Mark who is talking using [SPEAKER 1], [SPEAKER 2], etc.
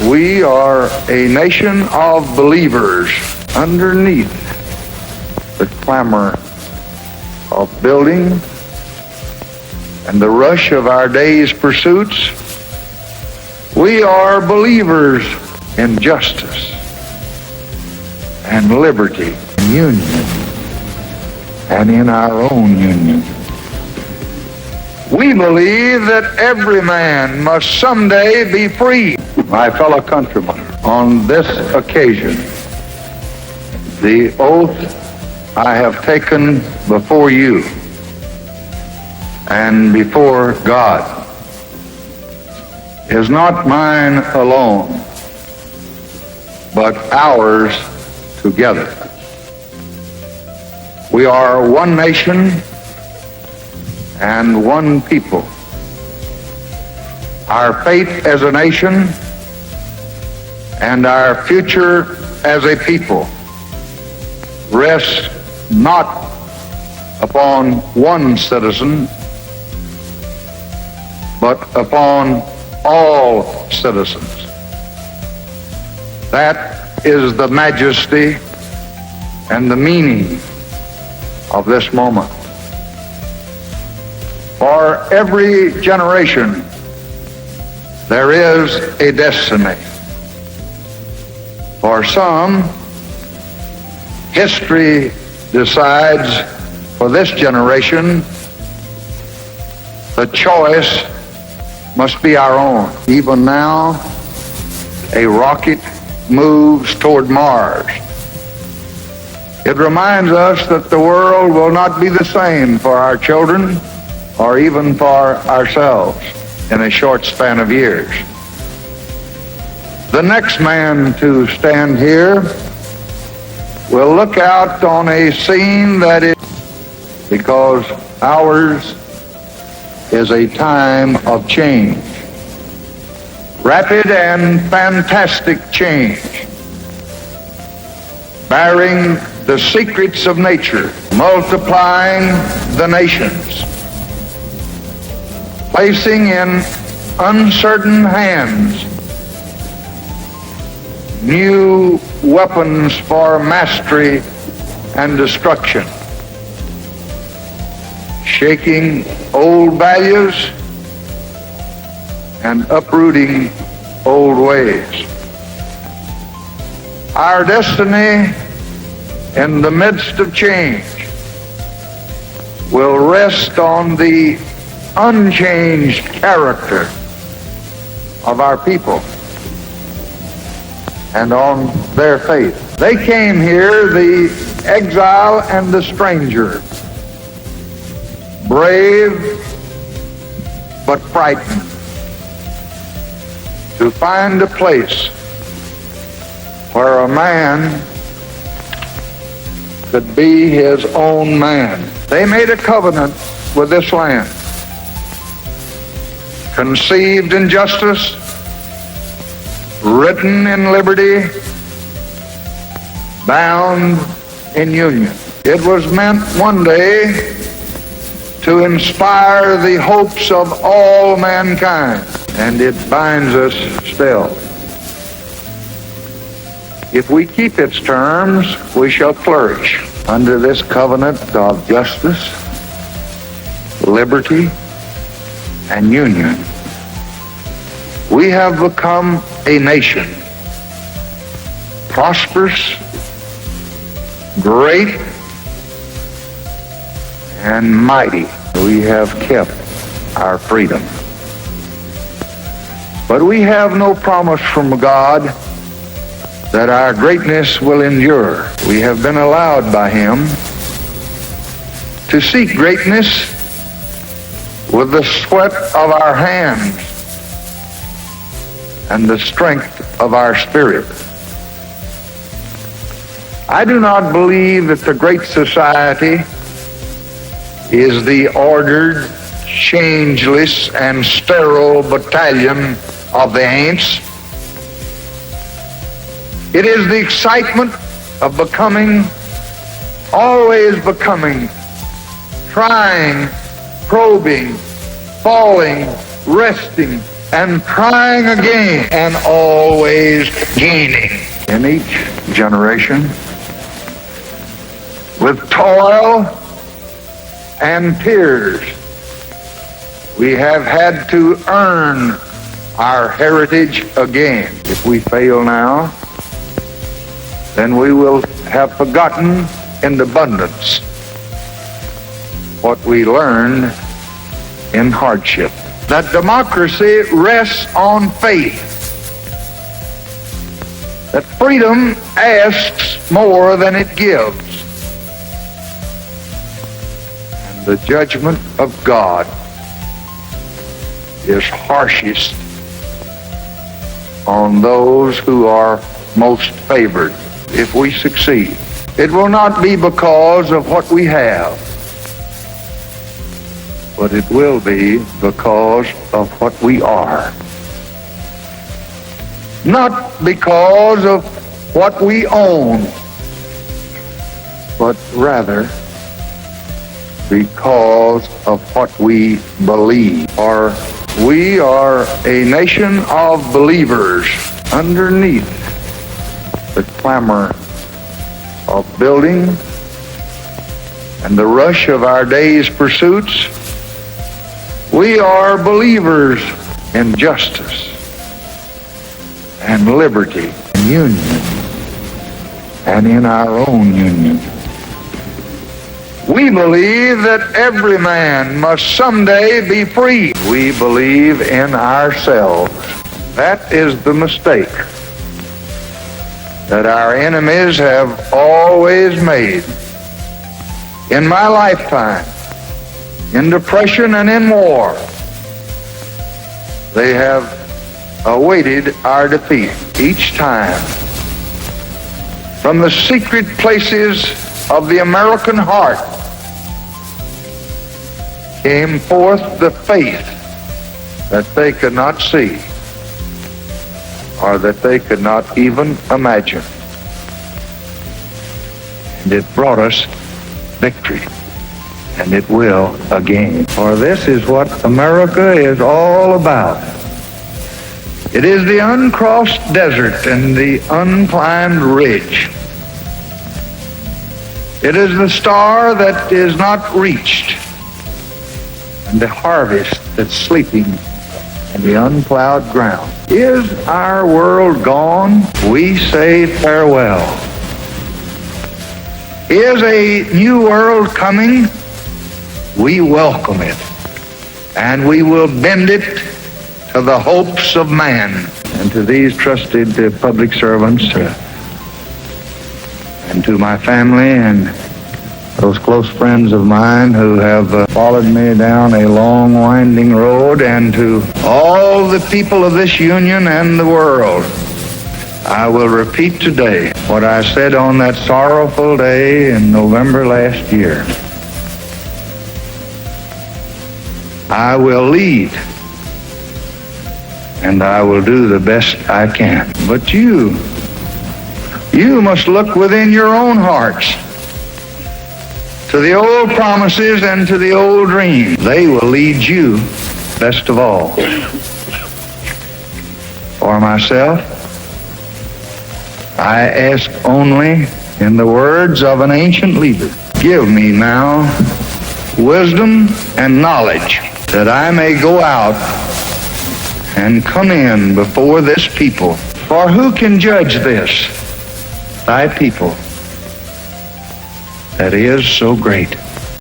[SPEAKER 1] We are a nation of believers. Underneath the clamor of building and the rush of our day's pursuits, we are believers in justice and liberty and union and in our own union. We believe that every man must someday be free. My fellow countrymen, on this occasion, the oath I have taken before you and before God is not mine alone, but ours together. We are one nation and one people. Our fate as a nation and our future as a people rests not upon one citizen, but upon all citizens. That is the majesty and the meaning of this moment. For every generation, there is a destiny. For some, history decides for this generation, the choice must be our own. Even now, a rocket moves toward Mars. It reminds us that the world will not be the same for our children or even for ourselves in a short span of years. The next man to stand here will look out on a scene that is, because ours is a time of change, rapid and fantastic change, bearing the secrets of nature, multiplying the nations, placing in uncertain hands new weapons for mastery and destruction, shaking old values and uprooting old ways. Our destiny in the midst of change will rest on the unchanged character of our people and on their faith. They came here, the exile and the stranger, brave but frightened, to find a place where a man could be his own man. They made a covenant with this land, conceived in justice, written in liberty, bound in union. It was meant one day to inspire the hopes of all mankind, and it binds us still. If we keep its terms, we shall flourish under this covenant of justice, liberty, and union. We have become a nation, prosperous, great, and mighty. We have kept our freedom. But we have no promise from God that our greatness will endure. We have been allowed by Him to seek greatness with the sweat of our hands and the strength of our spirit. I do not believe that the Great Society is the ordered, changeless, and sterile battalion of the ants. It is the excitement of becoming, always becoming, trying, probing, falling, resting, and trying again and always gaining. In each generation, with toil and tears, we have had to earn our heritage again. If we fail now, then we will have forgotten in abundance what we learned in hardship. That democracy rests on faith. That freedom asks more than it gives. And the judgment of God is harshest on those who are most favored. If we succeed, it will not be because of what we have, but it will be because of what we are. Not because of what we own, but rather because of what we believe. For we are a nation of believers. Underneath the clamor of building and the rush of our day's pursuits, we are believers in justice and liberty and union and in our own union. We believe that every man must someday be free. We believe in ourselves. That is the mistake that our enemies have always made. In my lifetime, in depression and in war, they have awaited our defeat each time. From the secret places of the American heart came forth the faith that they could not see or that they could not even imagine. And it brought us victory, and it will again. For this is what America is all about. It is the uncrossed desert and the unclimbed ridge. It is the star that is not reached, and the harvest that's sleeping in the unplowed ground. Is our world gone? We say farewell. Is a new world coming? We welcome it, and we will bend it to the hopes of man. And to these trusted public servants, and to my family and those close friends of mine who have followed me down a long, winding road, and to all the people of this union and the world, I will repeat today what I said on that sorrowful day in November last year. I will lead, and I will do the best I can. But you must look within your own hearts to the old promises and to the old dreams. They will lead you best of all. For myself, I ask only in the words of an ancient leader, give me now wisdom and knowledge that I may go out and come in before this people. For who can judge this? Thy people that is so great.